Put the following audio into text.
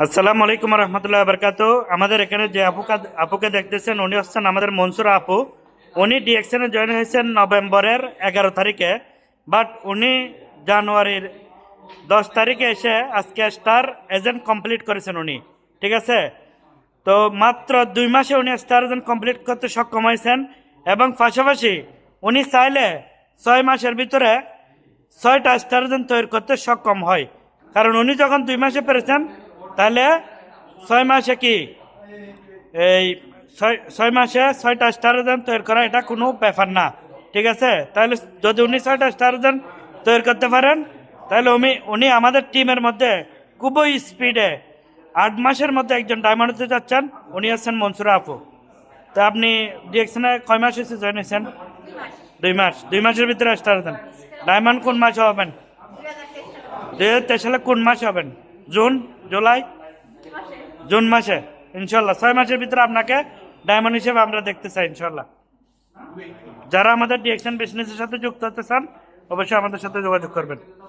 আসসালামু আলাইকুম রহমতুল্লাহ বরকাত। আমাদের এখানে যে আপুকে দেখতেছেন উনি হচ্ছেন আমাদের মনসুরা আপু। উনি ডিএক্সএনে জয়েন হয়েছেন নভেম্বরের 11 তারিখে, বাট উনি জানুয়ারির 10 তারিখে এসে আজকে স্টার এজেন্ট কমপ্লিট করেছেন উনি। ঠিক আছে, তো মাত্র 2 মাসে উনি স্টার এজেন্ট কমপ্লিট করতে সক্ষম হয়েছেন এবং পাশাপাশি উনি চাইলে 6 মাসের ভিতরে 6টা স্টার এজেন্ট তৈরি করতে সক্ষম হয়। কারণ উনি যখন 2 মাসে পেরেছেন, তাহলে 6 মাসে কি এই 6 মাসে 6টা স্টার এজেন্ট তৈরি করা এটা কোনো ব্যাপার না। ঠিক আছে, তাহলে যদি উনি 6টা স্টার এজেন্ট তৈরি করতে পারেন, তাহলে উনি আমাদের টিমের মধ্যে খুবই স্পিডে 8 মাসের মধ্যে একজন ডায়মন্ড হতে যাচ্ছেন। উনি আছেন মনসুরা আপু। তো আপনি ডিএক্সনে কয় মাস হয়েছে জয়েন হয়েছেন? 2 মাস। 2 মাসের ভিতরে স্টার এজেন্ট ডায়মন্ড কোন মাসে হবেন? 2023 সালে কোন মাসে হবেন? জুন, জুলাই, জুন মাসে ইনশাল্লাহ। 6 মাসের ভিতরে আপনাকে ডায়মন্ড হিসেবে আমরা দেখতে চাই ইনশাল্লাহ। যারা আমাদের ডিএক্সএন বিজনেসের সাথে যুক্ত হতে চান, অবশ্যই আমাদের সাথে যোগাযোগ করবেন।